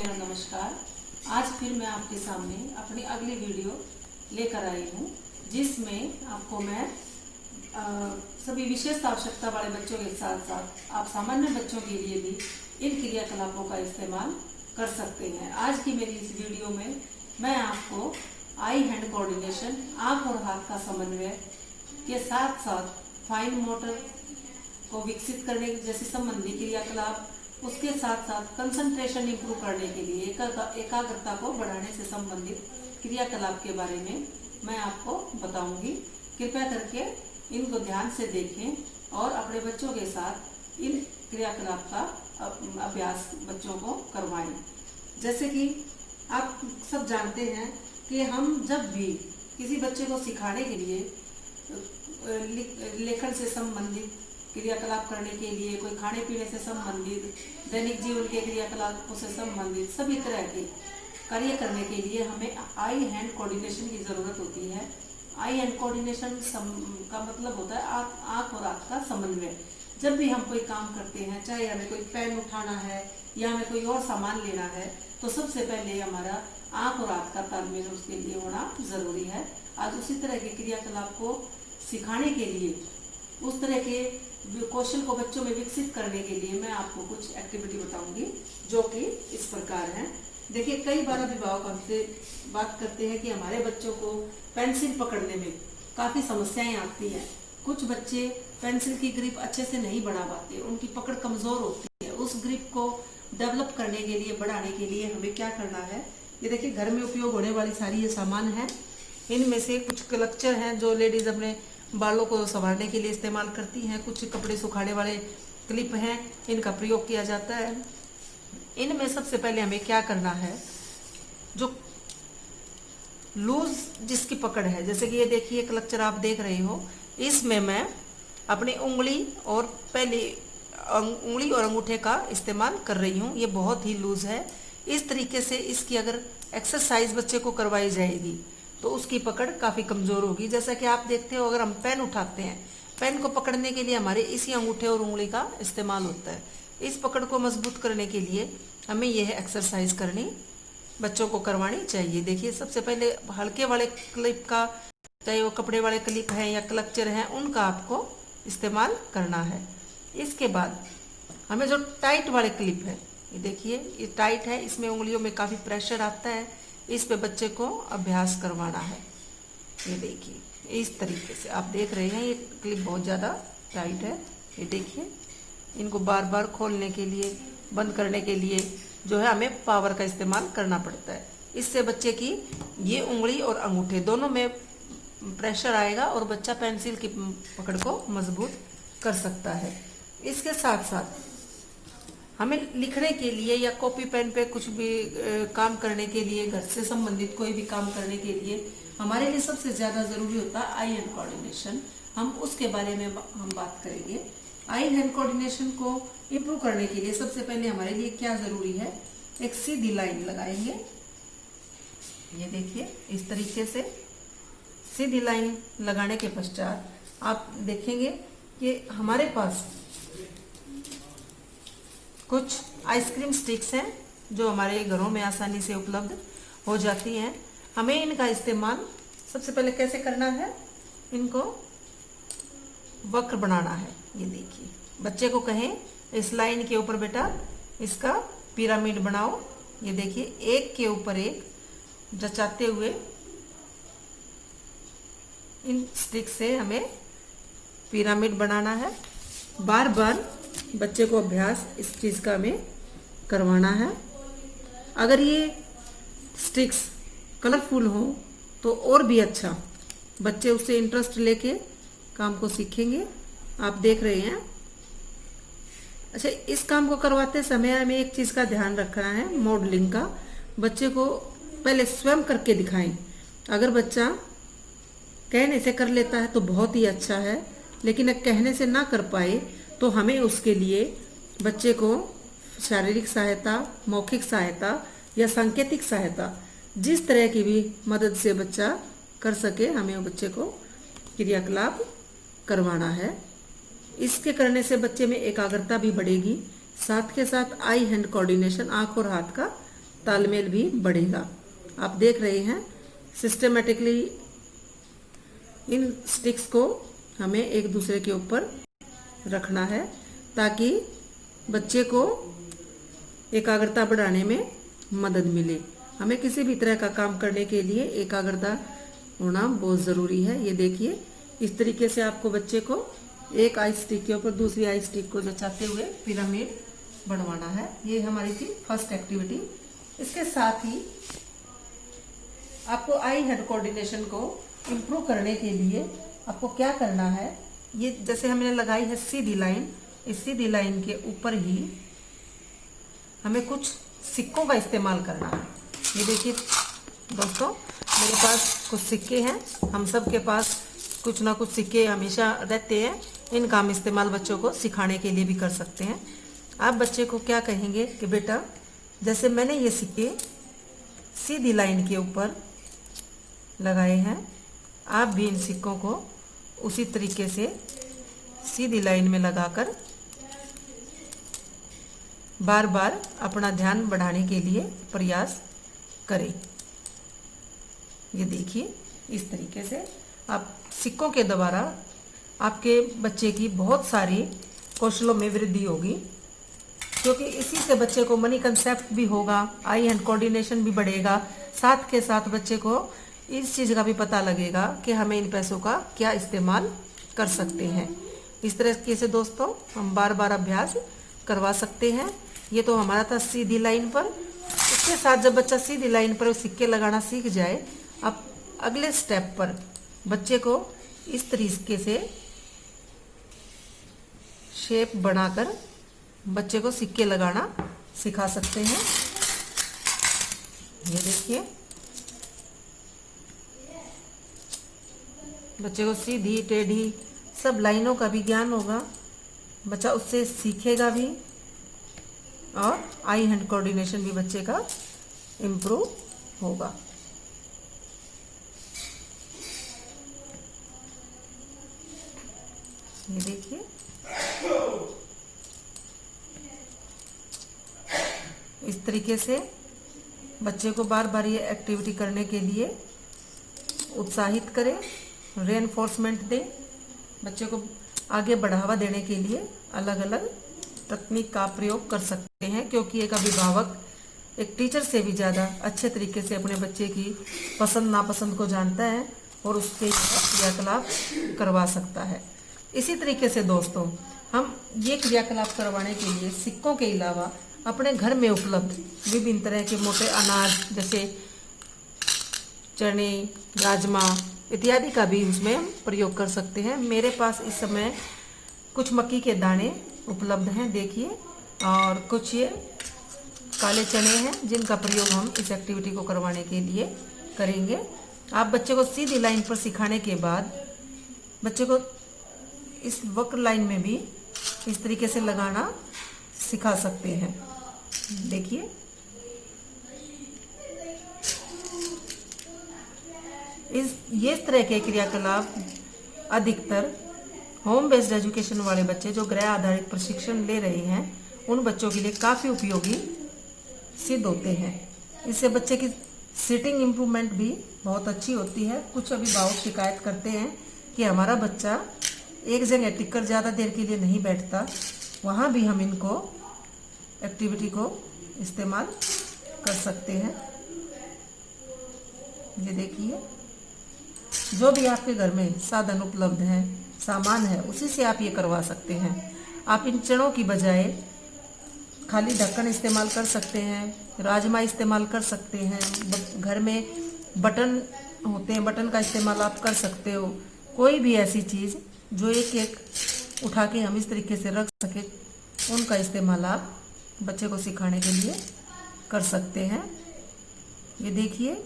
मेरा नमस्कार। आज फिर मैं आपके सामने अपनी अगली वीडियो लेकर आई हूँ, जिसमें आपको मैं सभी विशेष आवश्यकता वाले बच्चों के साथ साथ आप सामान्य बच्चों के लिए भी इन क्रियाकलापों का इस्तेमाल कर सकते हैं। आज की मेरी इस वीडियो में मैं आपको आई हैंड कोऑर्डिनेशन, आंख और हाथ का समन्वय के साथ साथ फाइन मोटर को विकसित करने जैसे संबंधी क्रियाकलाप, उसके साथ साथ कंसंट्रेशन इंप्रूव करने के लिए एकाग्रता को बढ़ाने से संबंधित क्रियाकलाप के बारे में मैं आपको बताऊंगी। कृपया करके इनको ध्यान से देखें और अपने बच्चों के साथ इन क्रियाकलाप का अभ्यास बच्चों को करवाएं। जैसे कि आप सब जानते हैं कि हम जब भी किसी बच्चे को सिखाने के लिए लेखन से संबंधित क्रियाकलाप करने के लिए, कोई खाने पीने से संबंधित, दैनिक जीवन के क्रियाकलापों से संबंधित सभी तरह के कार्य करने के लिए हमें आई हैंड कोऑर्डिनेशन की ज़रूरत होती है। आई हैंड कोऑर्डिनेशन का मतलब होता है आँख और हाथ का समन्वय। जब भी हम कोई काम करते हैं, चाहे हमें कोई पेन उठाना है या हमें कोई और सामान लेना है, तो सबसे पहले हमारा आँख और हाथ का तालमेल उसके लिए होना ज़रूरी है। आज उसी तरह के क्रियाकलाप को सिखाने के लिए, उस तरह के कौशल को बच्चों में विकसित करने के लिए मैं आपको कुछ एक्टिविटी बताऊंगी, जो कि इस प्रकार हैं। देखिए, कई बार अभिभावक हमसे बात करते हैं कि हमारे बच्चों को पेंसिल पकड़ने में काफ़ी समस्याएं आती हैं। कुछ बच्चे पेंसिल की ग्रिप अच्छे से नहीं बढ़ा पाते, उनकी पकड़ कमज़ोर होती है। उस ग्रिप को डेवलप करने के लिए, बढ़ाने के लिए हमें क्या करना है, ये देखिए घर में उपयोग होने वाली सारी ये सामान है। इनमें से कुछ क्लचर हैं जो लेडीज़ अपने बालों को संवारने के लिए इस्तेमाल करती हैं। कुछ कपड़े सुखाने वाले क्लिप हैं, इनका प्रयोग किया जाता है। इनमें सबसे पहले हमें क्या करना है, जो लूज जिसकी पकड़ है, जैसे कि ये देखिए क्लचर आप देख रहे हो, इसमें मैं अपनी उंगली और अंगूठे का इस्तेमाल कर रही हूँ। ये बहुत ही लूज है। इस तरीके से इसकी अगर एक्सरसाइज बच्चे को करवाई जाएगी तो उसकी पकड़ काफ़ी कमज़ोर होगी। जैसा कि आप देखते हो, अगर हम पेन उठाते हैं, पेन को पकड़ने के लिए हमारे इसी अंगूठे और उंगली का इस्तेमाल होता है। इस पकड़ को मजबूत करने के लिए हमें यह एक्सरसाइज करनी, बच्चों को करवानी चाहिए। देखिए, सबसे पहले हल्के वाले क्लिप का, चाहे वो कपड़े वाले क्लिप हैं या क्लचर हैं, उनका आपको इस्तेमाल करना है। इसके बाद हमें जो टाइट वाले क्लिप है, ये देखिए ये टाइट है, इसमें उंगलियों में काफ़ी प्रेशर आता है, इस पे बच्चे को अभ्यास करवाना है। ये देखिए इस तरीके से आप देख रहे हैं, ये क्लिप बहुत ज़्यादा टाइट है। ये देखिए, इनको बार बार खोलने के लिए, बंद करने के लिए जो है हमें पावर का इस्तेमाल करना पड़ता है। इससे बच्चे की ये उंगली और अंगूठे दोनों में प्रेशर आएगा और बच्चा पेंसिल की पकड़ को मजबूत कर सकता है। इसके साथ साथ हमें लिखने के लिए या कॉपी पेन पे कुछ भी काम करने के लिए, घर से संबंधित कोई भी काम करने के लिए हमारे लिए सबसे ज़्यादा ज़रूरी होता है आई हैंड कोऑर्डिनेशन। हम उसके बारे में हम बात करेंगे। आई हैंड कोऑर्डिनेशन को इम्प्रूव करने के लिए सबसे पहले हमारे लिए क्या ज़रूरी है, एक सीधी लाइन लगाएंगे। ये देखिए इस तरीके से सीधी लाइन लगाने के पश्चात आप देखेंगे कि हमारे पास कुछ आइसक्रीम स्टिक्स हैं जो हमारे घरों में आसानी से उपलब्ध हो जाती हैं। हमें इनका इस्तेमाल सबसे पहले कैसे करना है, इनको वक्र बनाना है। ये देखिए, बच्चे को कहें इस लाइन के ऊपर बेटा इसका पिरामिड बनाओ। ये देखिए, एक के ऊपर एक जचाते हुए इन स्टिक से हमें पिरामिड बनाना है। बार बार बच्चे को अभ्यास इस चीज़ का हमें करवाना है। अगर ये स्टिक्स कलरफुल हो तो और भी अच्छा, बच्चे उससे इंटरेस्ट लेके काम को सीखेंगे। आप देख रहे हैं। अच्छा, इस काम को करवाते समय हमें एक चीज़ का ध्यान रखना है, मॉडलिंग का। बच्चे को पहले स्वयं करके दिखाएं। अगर बच्चा कहने से कर लेता है तो बहुत ही अच्छा है, लेकिन अगर कहने से ना कर पाए तो हमें उसके लिए बच्चे को शारीरिक सहायता, मौखिक सहायता या सांकेतिक सहायता, जिस तरह की भी मदद से बच्चा कर सके, हमें बच्चे को क्रियाकलाप करवाना है। इसके करने से बच्चे में एकाग्रता भी बढ़ेगी, साथ के साथ आई हैंड कोऑर्डिनेशन, आंख और हाथ का तालमेल भी बढ़ेगा। आप देख रहे हैं सिस्टमेटिकली इन स्टिक्स को हमें एक दूसरे के ऊपर रखना है ताकि बच्चे को एकाग्रता बढ़ाने में मदद मिले। हमें किसी भी तरह का काम करने के लिए एकाग्रता होना बहुत ज़रूरी है। ये देखिए इस तरीके से आपको बच्चे को एक आई स्टिक के ऊपर दूसरी आई स्टिक को जचाते हुए पिरामिड बनवाना है। ये हमारी थी फर्स्ट एक्टिविटी। इसके साथ ही आपको आई हैंड कोऑर्डिनेशन को इम्प्रूव करने के लिए आपको क्या करना है, ये जैसे हमने लगाई है सीधी लाइन, इस सीधी लाइन के ऊपर ही हमें कुछ सिक्कों का इस्तेमाल करना है। ये देखिए दोस्तों, मेरे पास कुछ सिक्के हैं। हम सब के पास कुछ ना कुछ सिक्के हमेशा रहते हैं। इनका हम इस्तेमाल बच्चों को सिखाने के लिए भी कर सकते हैं। आप बच्चे को क्या कहेंगे कि बेटा जैसे मैंने ये सिक्के सीधी लाइन के ऊपर लगाए हैं, आप भी इन सिक्कों को उसी तरीके से सीधी लाइन में लगाकर बार बार अपना ध्यान बढ़ाने के लिए प्रयास करें। ये देखिए इस तरीके से आप सिक्कों के द्वारा आपके बच्चे की बहुत सारी कौशलों में वृद्धि होगी, क्योंकि इसी से बच्चे को मनी कंसेप्ट भी होगा, आई हैंड कोऑर्डिनेशन भी बढ़ेगा, साथ के साथ बच्चे को इस चीज़ का भी पता लगेगा कि हमें इन पैसों का क्या इस्तेमाल कर सकते हैं। इस तरीके से दोस्तों हम बार बार अभ्यास करवा सकते हैं। ये तो हमारा था सीधी लाइन पर। इसके साथ जब बच्चा सीधी लाइन पर सिक्के लगाना सीख जाए, अब अगले स्टेप पर बच्चे को इस तरीके से शेप बनाकर बच्चे को सिक्के लगाना सिखा सकते हैं। ये देखिए बच्चे को सीधी टेढ़ी सब लाइनों का भी ज्ञान होगा, बच्चा उससे सीखेगा भी और आई हैंड कोऑर्डिनेशन भी बच्चे का इम्प्रूव होगा। ये देखिए इस तरीके से बच्चे को बार बार ये एक्टिविटी करने के लिए उत्साहित करें, रेनफोर्समेंट दें। बच्चे को आगे बढ़ावा देने के लिए अलग अलग तकनीक का प्रयोग कर सकते हैं, क्योंकि एक अभिभावक एक टीचर से भी ज़्यादा अच्छे तरीके से अपने बच्चे की पसंद नापसंद को जानता है और उसके क्रियाकलाप करवा सकता है। इसी तरीके से दोस्तों हम ये क्रियाकलाप करवाने के लिए सिक्कों के अलावा अपने घर में उपलब्ध विभिन्न तरह के मोटे अनाज जैसे चने, राजमा इत्यादि का भी उसमें हम प्रयोग कर सकते हैं। मेरे पास इस समय कुछ मक्की के दाने उपलब्ध हैं देखिए, और कुछ ये काले चने हैं जिनका प्रयोग हम इस एक्टिविटी को करवाने के लिए करेंगे। आप बच्चे को सीधी लाइन पर सिखाने के बाद बच्चे को इस वक्र लाइन में भी इस तरीके से लगाना सिखा सकते हैं। देखिए इस तरह के क्रियाकलाप अधिकतर होम बेस्ड एजुकेशन वाले बच्चे जो गृह आधारित प्रशिक्षण ले रहे हैं उन बच्चों के लिए काफ़ी उपयोगी सिद्ध होते हैं। इससे बच्चे की सिटिंग इम्प्रूवमेंट भी बहुत अच्छी होती है। कुछ अभिभावक शिकायत करते हैं कि हमारा बच्चा एक जगह टिककर ज़्यादा देर के लिए नहीं बैठता, वहाँ भी हम इनको एक्टिविटी को इस्तेमाल कर सकते हैं। ये देखिए जो भी आपके घर में साधन उपलब्ध हैं, सामान है, उसी से आप ये करवा सकते हैं। आप इन चनों की बजाय खाली ढक्कन इस्तेमाल कर सकते हैं, राजमा इस्तेमाल कर सकते हैं, घर में बटन होते हैं, बटन का इस्तेमाल आप कर सकते हो। कोई भी ऐसी चीज़ जो एक एक उठा के हम इस तरीके से रख सके, उनका इस्तेमाल आप बच्चे को सिखाने के लिए कर सकते हैं। ये देखिए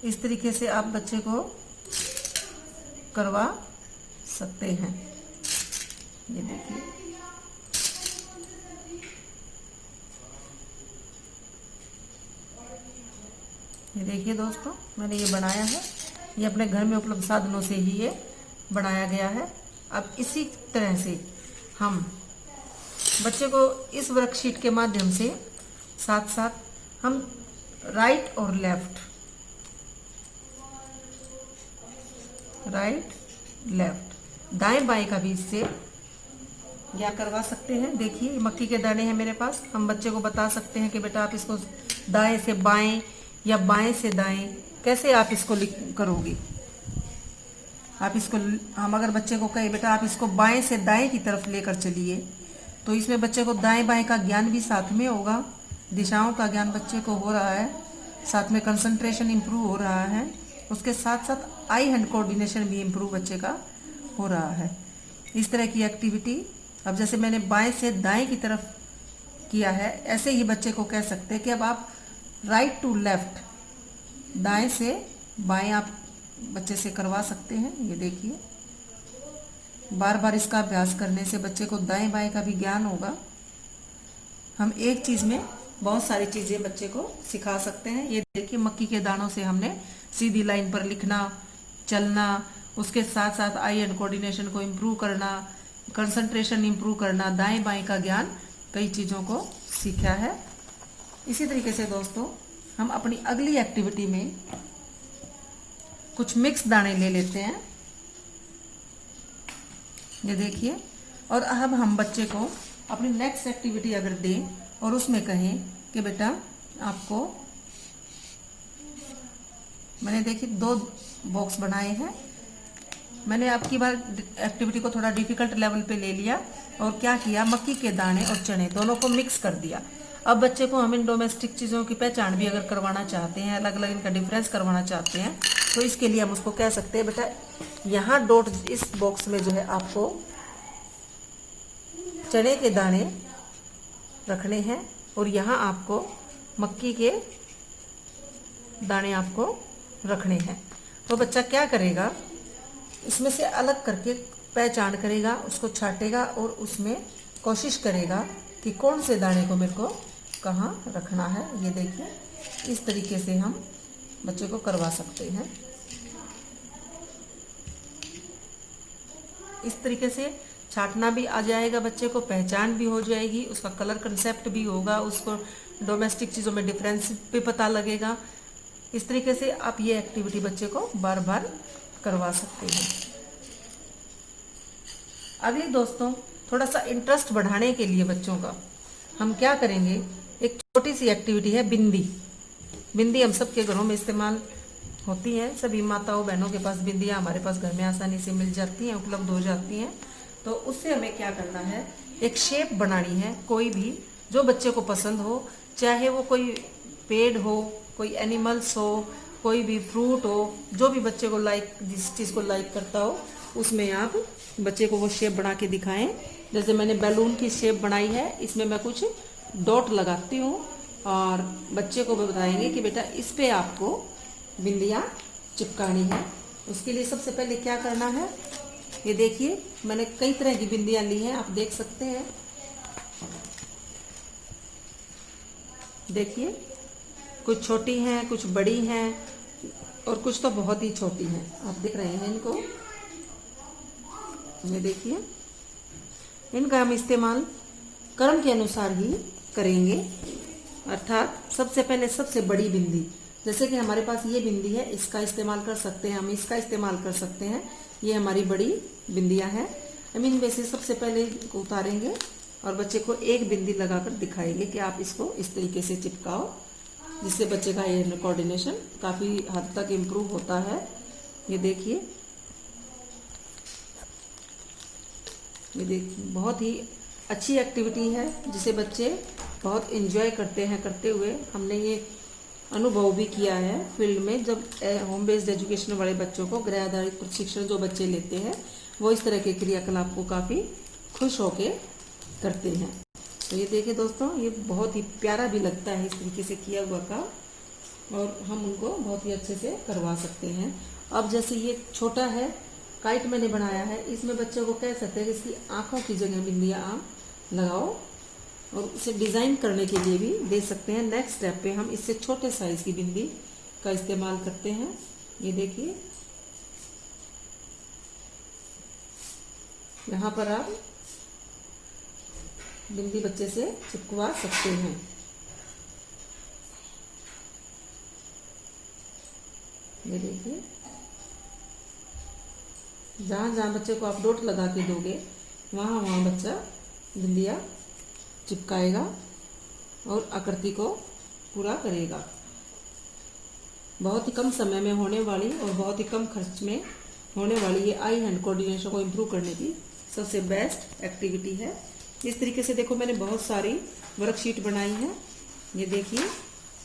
इस तरीके से आप बच्चे को करवा सकते हैं। ये देखिए दोस्तों मैंने ये बनाया है, ये अपने घर में उपलब्ध साधनों से ही ये बनाया गया है। अब इसी तरह से हम बच्चे को इस वर्कशीट के माध्यम से साथ साथ हम राइट और लेफ्ट, राइट लेफ्ट, दाएं बाएं का भी इससे ज्ञान करवा सकते हैं। देखिए मक्की के दाने हैं मेरे पास, हम बच्चे को बता सकते हैं कि बेटा आप इसको दाएं से बाएं या बाएं से दाएं कैसे आप इसको करोगे। आप इसको, हम अगर बच्चे को कहें बेटा आप इसको बाएं से दाएं की तरफ लेकर चलिए, तो इसमें बच्चे को दाएं बाएं का ज्ञान भी साथ में होगा, दिशाओं का ज्ञान बच्चे को हो रहा है, साथ में कंसंट्रेशन इम्प्रूव हो रहा है, उसके साथ साथ आई हैंड कोऑर्डिनेशन भी इम्प्रूव बच्चे का हो रहा है। इस तरह की एक्टिविटी, अब जैसे मैंने बाएं से दाएं की तरफ किया है, ऐसे ही बच्चे को कह सकते हैं कि अब आप राइट टू लेफ्ट, दाएं से बाएं आप बच्चे से करवा सकते हैं। ये देखिए बार बार इसका अभ्यास करने से बच्चे को दाएं बाएं का भी ज्ञान होगा। हम एक चीज़ में बहुत सारी चीज़ें बच्चे को सिखा सकते हैं। ये देखिए मक्की के दानों से हमने सीधी लाइन पर लिखना, चलना, उसके साथ साथ आई एंड कोऑर्डिनेशन को इम्प्रूव करना, कंसंट्रेशन इम्प्रूव करना, दाएं बाएं का ज्ञान, कई चीज़ों को सीखा है। इसी तरीके से दोस्तों हम अपनी अगली एक्टिविटी में कुछ मिक्स दाने ले लेते हैं। ये देखिए, और अब हम बच्चे को अपनी नेक्स्ट एक्टिविटी अगर दें और उसमें कहें कि बेटा आपको, मैंने देखिए 2 बॉक्स बनाए हैं, मैंने आपकी बार एक्टिविटी को थोड़ा डिफिकल्ट लेवल पे ले लिया और क्या किया, मक्की के दाने और चने दोनों को मिक्स कर दिया। अब बच्चे को हम इन डोमेस्टिक चीज़ों की पहचान भी अगर करवाना चाहते हैं, अलग अलग इनका डिफरेंस करवाना चाहते हैं, तो इसके लिए हम उसको कह सकते हैं बेटा यहाँ डॉट, इस बॉक्स में जो है आपको चने के दाने रखने हैं और यहाँ आपको मक्की के दाने आपको रखने हैं। तो बच्चा क्या करेगा, इसमें से अलग करके पहचान करेगा, उसको छाटेगा और उसमें कोशिश करेगा कि कौन से दाने को मेरे को कहाँ रखना है। ये देखिए इस तरीके से हम बच्चे को करवा सकते हैं। इस तरीके से छाटना भी आ जाएगा, बच्चे को पहचान भी हो जाएगी, उसका कलर कंसेप्ट भी होगा, उसको डोमेस्टिक चीज़ों में डिफरेंस भी पता लगेगा। इस तरीके से आप ये एक्टिविटी बच्चे को बार बार करवा सकते हैं। अगली दोस्तों, थोड़ा सा इंटरेस्ट बढ़ाने के लिए बच्चों का हम क्या करेंगे, एक छोटी सी एक्टिविटी है बिंदी। बिंदी हम सबके घरों में इस्तेमाल होती है, सभी माताओं बहनों के पास बिंदियाँ हमारे पास घर में आसानी से मिल जाती हैं, उपलब्ध हो जाती हैं। तो उससे हमें क्या करना है, एक शेप बनानी है, कोई भी जो बच्चे को पसंद हो, चाहे वो कोई पेड़ हो, कोई एनिमल्स हो, कोई भी फ्रूट हो, जो भी बच्चे को लाइक, जिस चीज़ को लाइक करता हो उसमें आप बच्चे को वो शेप बना के दिखाएं। जैसे मैंने बैलून की शेप बनाई है, इसमें मैं कुछ डॉट लगाती हूँ और बच्चे को बताएंगे कि बेटा इस पे आपको बिंदियाँ चिपकानी है। उसके लिए सबसे पहले क्या करना है, ये देखिए मैंने कई तरह की बिंदियाँ ली हैं, आप देख सकते हैं। देखिए कुछ छोटी हैं, कुछ बड़ी हैं और कुछ तो बहुत ही छोटी हैं, आप देख रहे हैं इनको। ये देखिए, इनका हम इस्तेमाल क्रम के अनुसार ही करेंगे, अर्थात सबसे पहले सबसे बड़ी बिंदी, जैसे कि हमारे पास ये बिंदी है, इसका इस्तेमाल कर सकते हैं, हम इसका इस्तेमाल कर सकते हैं। ये हमारी बड़ी बिंदियां हैं। हम इनमें से सबसे पहले इनको उतारेंगे और बच्चे को एक बिंदी लगाकर दिखाएंगे कि आप इसको इस तरीके से चिपकाओ, जिससे बच्चे का ये कोऑर्डिनेशन काफ़ी हद तक इम्प्रूव होता है। ये देखिए, ये देखिए बहुत ही अच्छी एक्टिविटी है जिसे बच्चे बहुत एंजॉय करते हैं करते हुए। हमने ये अनुभव भी किया है फील्ड में, जब होम बेस्ड एजुकेशन वाले बच्चों को गृह आधारित प्रशिक्षण जो बच्चे लेते हैं वो इस तरह के क्रियाकलाप को काफ़ी खुश होके करते हैं। तो ये देखिए दोस्तों, ये बहुत ही प्यारा भी लगता है इस तरीके से किया हुआ काम, और हम उनको बहुत ही अच्छे से करवा सकते हैं। अब जैसे ये छोटा है, काइट मैंने बनाया है, इसमें बच्चों को कह सकते हैं कि इसकी आँखों की जगह बिंदियाँ आप लगाओ और उसे डिज़ाइन करने के लिए भी दे सकते हैं। नेक्स्ट स्टेप पे हम इससे छोटे साइज़ की बिंदी का इस्तेमाल करते हैं। ये देखिए, यहाँ पर आप बिंदी बच्चे से चिपकवा सकते हैं। ये देखिए, जहाँ जहाँ बच्चे को आप डॉट लगा के दोगे वहाँ वहाँ बच्चा बिंदिया चिपकाएगा और आकृति को पूरा करेगा। बहुत ही कम समय में होने वाली और बहुत ही कम खर्च में होने वाली ये आई हैंड कोऑर्डिनेशन को इम्प्रूव करने की सबसे बेस्ट एक्टिविटी है। इस तरीके से देखो, मैंने बहुत सारी वर्कशीट बनाई है। ये देखिए,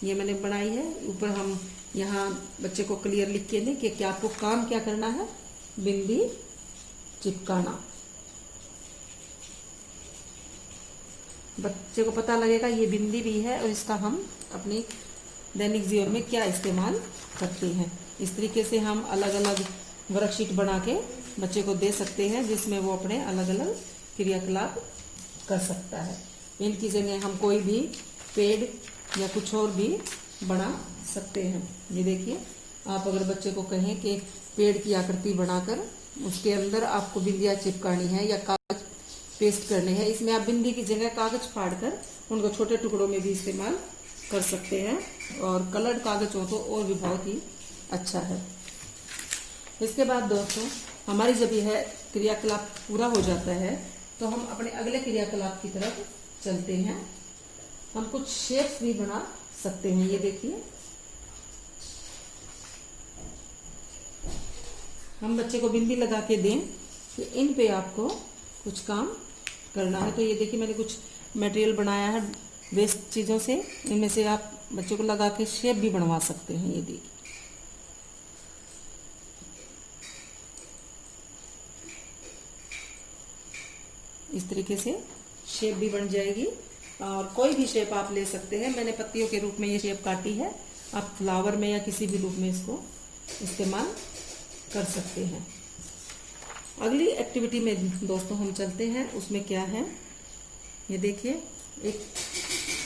ये मैंने बनाई है। ऊपर हम यहाँ बच्चे को क्लियर लिख के दें कि क्या आपको काम क्या करना है, बिंदी चिपकाना। बच्चे को पता लगेगा ये बिंदी भी है और इसका हम अपनी दैनिक जीवन में क्या इस्तेमाल करते हैं। इस तरीके से हम अलग अलग वर्कशीट बना के बच्चे को दे सकते हैं, जिसमें वो अपने अलग अलग क्रियाकलाप कर सकता है। इनकी जगह हम कोई भी पेड़ या कुछ और भी बना सकते हैं। ये देखिए, आप अगर बच्चे को कहें कि पेड़ की आकृति बनाकर उसके अंदर आपको बिंदियाँ चिपकानी है या कागज पेस्ट करने हैं, इसमें आप बिंदी की जगह कागज फाड़कर उनको छोटे टुकड़ों में भी इस्तेमाल कर सकते हैं और कलर्ड कागज हो तो और भी बहुत ही अच्छा है। इसके बाद दोस्तों, हमारी जब यह क्रियाकलाप पूरा हो जाता है तो हम अपने अगले क्रियाकलाप की तरफ चलते हैं। हम कुछ शेप्स भी बना सकते हैं। ये देखिए, हम बच्चे को बिंदी लगा के दें तो इन पे आपको कुछ काम करना है। तो ये देखिए, मैंने कुछ मटेरियल बनाया है वेस्ट चीज़ों से। इनमें से आप बच्चों को लगा के शेप भी बनवा सकते हैं। ये देखिए, इस तरीके से शेप भी बन जाएगी और कोई भी शेप आप ले सकते हैं। मैंने पत्तियों के रूप में ये शेप काटी है, आप फ्लावर में या किसी भी रूप में इसको इस्तेमाल कर सकते हैं। अगली एक्टिविटी में दोस्तों हम चलते हैं। उसमें क्या है, ये देखिए, एक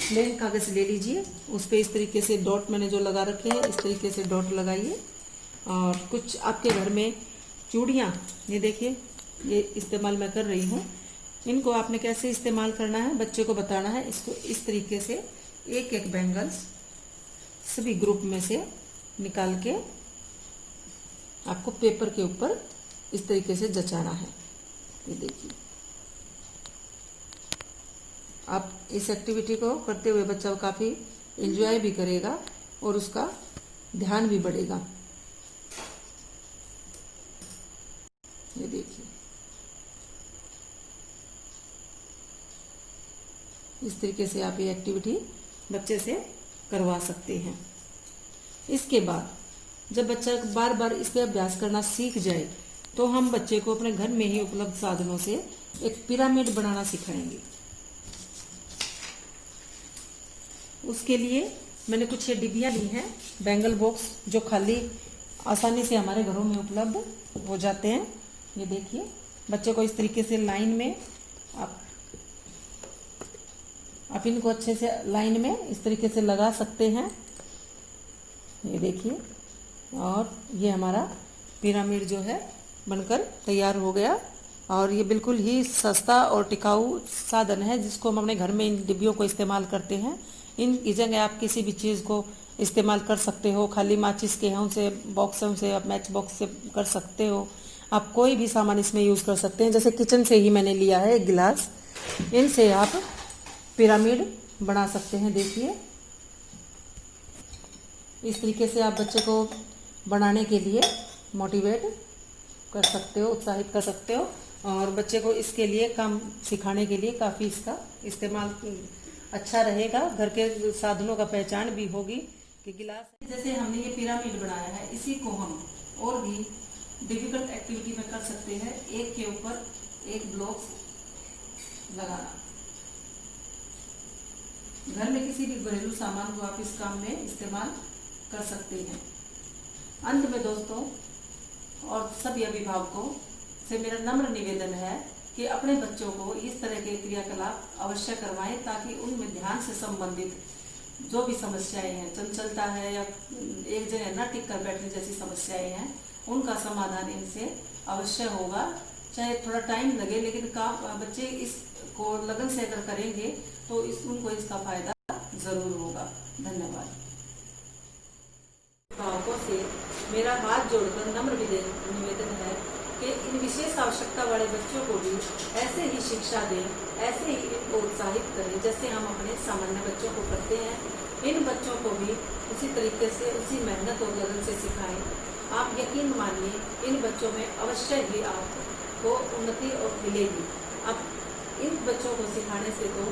प्लेन कागज ले लीजिए, उस पर इस तरीके से डॉट मैंने जो लगा रखे हैं इस तरीके से डॉट लगाइए। और कुछ आपके घर में चूड़ियाँ, ये देखिए, ये इस्तेमाल मैं कर रही हूँ। इनको आपने कैसे इस्तेमाल करना है बच्चे को बताना है। इसको इस तरीके से एक एक बैंगल्स सभी ग्रुप में से निकाल के आपको पेपर के ऊपर इस तरीके से जचाना है। ये देखिए, आप इस एक्टिविटी को करते हुए बच्चा काफ़ी एंजॉय भी करेगा और उसका ध्यान भी बढ़ेगा। ये देखिए, इस तरीके से आप ये एक्टिविटी बच्चे से करवा सकते हैं। इसके बाद जब बच्चा बार बार इस पर अभ्यास करना सीख जाए तो हम बच्चे को अपने घर में ही उपलब्ध साधनों से एक पिरामिड बनाना सिखाएंगे। उसके लिए मैंने कुछ ये डिब्बियाँ ली हैं, बैंगल बॉक्स, जो खाली आसानी से हमारे घरों में उपलब्ध हो जाते हैं। ये देखिए, बच्चे को इस तरीके से लाइन में आप इनको अच्छे से लाइन में इस तरीके से लगा सकते हैं। ये देखिए, और ये हमारा पिरामिड जो है बनकर तैयार हो गया। और ये बिल्कुल ही सस्ता और टिकाऊ साधन है जिसको हम अपने घर में इन डिब्बियों को इस्तेमाल करते हैं। इन जगह आप किसी भी चीज़ को इस्तेमाल कर सकते हो। खाली माचिस के हैं उनसे, बॉक्सों से, आप मैच बॉक्स से कर सकते हो। आप कोई भी सामान इसमें यूज़ कर सकते हैं। जैसे किचन से ही मैंने लिया है एक गिलास, इनसे आप पिरामिड बना सकते हैं। देखिए, इस तरीके से आप बच्चे को बनाने के लिए मोटिवेट कर सकते हो, उत्साहित कर सकते हो। और बच्चे को इसके लिए काम सिखाने के लिए काफ़ी इसका इस्तेमाल अच्छा रहेगा। घर के साधनों का पहचान भी होगी कि गिलास, जैसे हमने ये पिरामिड बनाया है, इसी को हम और भी डिफिकल्ट एक्टिविटी में कर सकते हैं। एक के ऊपर एक ब्लॉक्स लगाना। घर में किसी भी घरेलू सामान को आप इस काम में इस्तेमाल कर सकते हैं। अंत में दोस्तों और सभी अभिभावकों से मेरा नम्र निवेदन है कि अपने बच्चों को इस तरह के क्रियाकलाप अवश्य करवाएं, ताकि उनमें ध्यान से संबंधित जो भी समस्याएं हैं, चंचलता है या एक जगह न टिक कर बैठने जैसी समस्याएं हैं, उनका समाधान इनसे अवश्य होगा। चाहे थोड़ा टाइम लगे, लेकिन काम बच्चे इसको लगन से अगर करेंगे तो उनको इसका फायदा जरूर होगा। धन्यवाद। अभिभावकों से मेरा हाथ जोड़कर नम्र निवेदन है कि इन विशेष आवश्यकता वाले बच्चों को भी ऐसे ही शिक्षा दें, ऐसे ही इनको उत्साहित करें जैसे हम अपने सामान्य बच्चों को करते हैं। इन बच्चों को भी उसी तरीके से, उसी मेहनत और लगन से सिखाएं। आप यकीन मानिए, इन बच्चों में अवश्य ही आपको उन्नति और मिलेगी। अब इन बच्चों को सिखाने से तो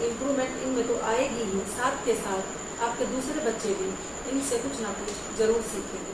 इम्प्रूवमेंट इनमें तो आएगी ही, साथ के साथ आपके दूसरे बच्चे भी इनसे कुछ ना कुछ जरूर सीखेंगे।